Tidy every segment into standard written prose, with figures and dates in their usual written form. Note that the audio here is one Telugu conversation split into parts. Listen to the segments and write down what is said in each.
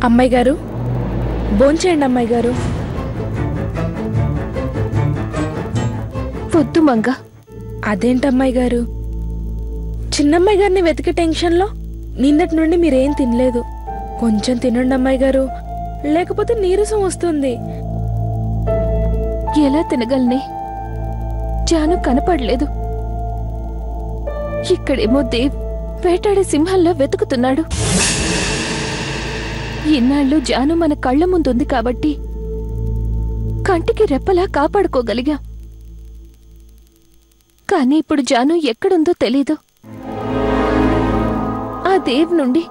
అమ్మాయి గారు భోంచేయండి. అమ్మాయి గారు వద్దు మంగ. అదేంటమ్మాయి గారు, చిన్నమ్మాయి గారిని వెతికే టెన్షన్లో నిన్నటి నుండి మీరేం తినలేదు. కొంచెం తినండి అమ్మాయి గారు, లేకపోతే నీరసం వస్తుంది. ఎలా తినగలనే? జాను కనపడలేదు. ఇక్కడేమో దేవ్ వేటాడే సింహంలో వెతుకుతున్నాడు. ఇన్నాళ్ళు జాను మన కళ్ళ ముందుంది కాబట్టి కంటికి రెప్పలా కాపాడుకోగలిగా. కానీ ఇప్పుడు జాను ఎక్కడుందో తెలీదు. ఆ దేవ్ నుండి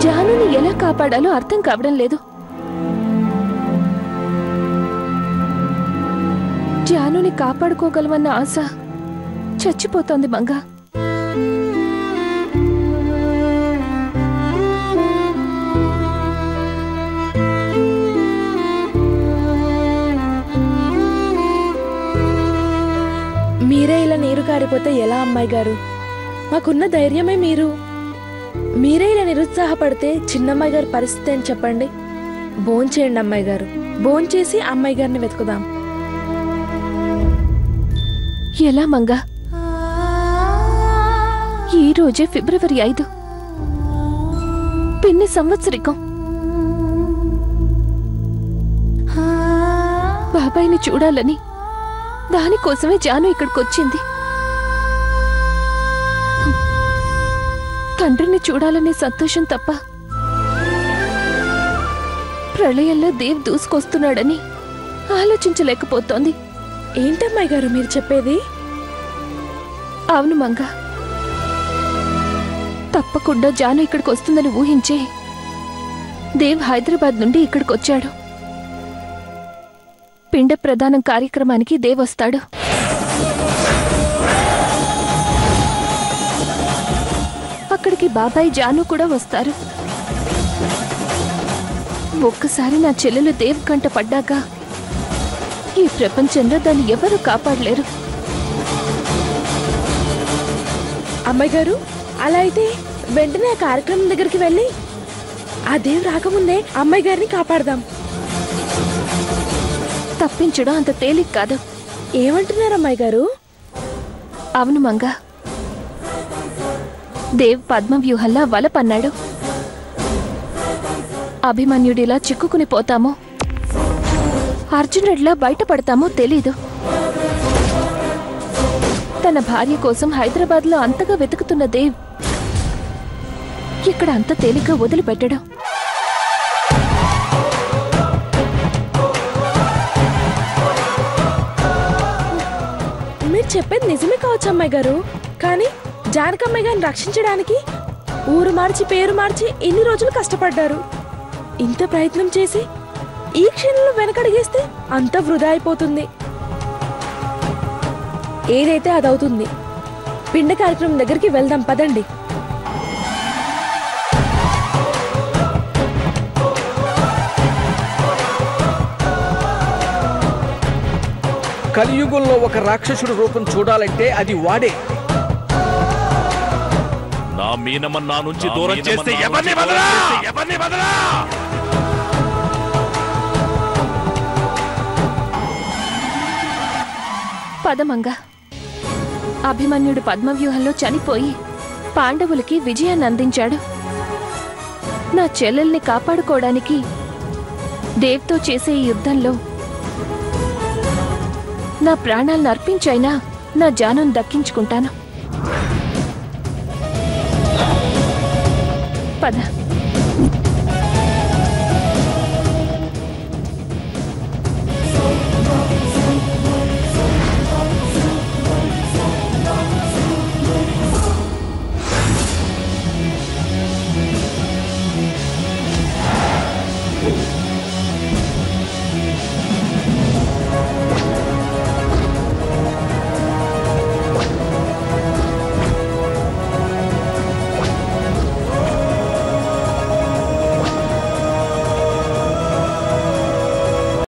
జానుని ఎలా కాపాడాలో అర్థం కావడం లేదు. జానుని కాపాడుకోగలమన్న ఆశ చచ్చిపోతోంది మంగా. మీరే ఇలా నీరు కారిపోతే ఎలా అమ్మాయి గారు? మాకున్న ధైర్యమే మీరు. మీరే ఇలా నిరుత్సాహపడితే చిన్నమ్మాయి గారి పరిస్థితి అని చెప్పండి. భోంచేయండి అమ్మాయి గారు, భోంచేసి అమ్మాయి గారిని వెతుకుదాం. ఎలా మంగా? ఈ రోజే ఫిబ్రవరి 5, పిన్ని సంవత్సరికం. బాబాయిని చూడాలని దానికోసమే జాను ఇక్కడికొచ్చింది. తండ్రిని చూడాలనే సంతోషం తప్ప ప్రళయంలో దేవ్ దూసుకొస్తున్నాడని ఆలోచించలేకపోతోంది. ఏంటమ్మాయి గారు మీరు చెప్పేది? అవును మంగా, తప్పకుండా జాను ఇక్కడికి వస్తుందని ఊహించే దేవ్ హైదరాబాద్ నుండి ఇక్కడికొచ్చాడు. పిండ ప్రదానం కార్యక్రమానికి దేవ్ వస్తాడు. అక్కడికి బాబాయ్ జాను కూడా వస్తారు. ఒక్కసారి నా చెల్లెలు దేవ్ కంట పడ్డాక ఈ ప్రపంచంలో దాన్ని ఎవరూ కాపాడలేరు. అమ్మాయి గారు అలా అయితే వెంటనే ఆ కార్యక్రమం దగ్గరికి వెళ్ళి ఆ దేవ్ రాకముందే అమ్మాయి గారిని కాపాడదాం. తప్పించడం అంత తేలిక కాదు. ఏమంటున్నారు అమ్మాయి గారు? అవును మంగా, దేవ్ పద్మవ్యూహంలా వల పన్నాడు. అభిమన్యుడిలా చిక్కుకుని పోతామో, అర్జునుడిలా బయటపడతామో తెలీదు. తన భార్య కోసం హైదరాబాద్లో అంతగా వెతుకుతున్న దేవ్ ఇక్కడ అంత తేలిగ్గా వదిలిపెట్టడం. మీరు చెప్పేది నిజమే కావచ్చు అమ్మాయి గారు, కానీ జానకమ్మాయి గారిని రక్షించడానికి ఊరు మార్చి పేరు మార్చి ఎన్ని రోజులు కష్టపడ్డారు. ఇంత ప్రయత్నం చేసి ఈ క్షణంలో వెనకడిగేస్తే అంత వృధా అయిపోతుంది. ఏదైతే అదవుతుంది. పిండ కార్యక్రమం దగ్గరికి వెళ్దాం పదండి. కలియుగంలో ఒక రాక్షసుడి రూపం చూడాలంటే అది వాడే. నా మీనమన్ నా నుంచి దూరం చేస్తే ఎవరిని వదలా, ఎవరిని వదలా. పదమంగా, అభిమన్యుడు పద్మవ్యూహంలో చనిపోయి పాండవులకి విజయాన్ని అందించాడు. నా చెల్లెల్ని కాపాడుకోవడానికి దేవ్తో చేసే ఈ యుద్ధంలో నా ప్రాణాలను అర్పించైనా నా జానును దక్కించుకుంటాను. పద.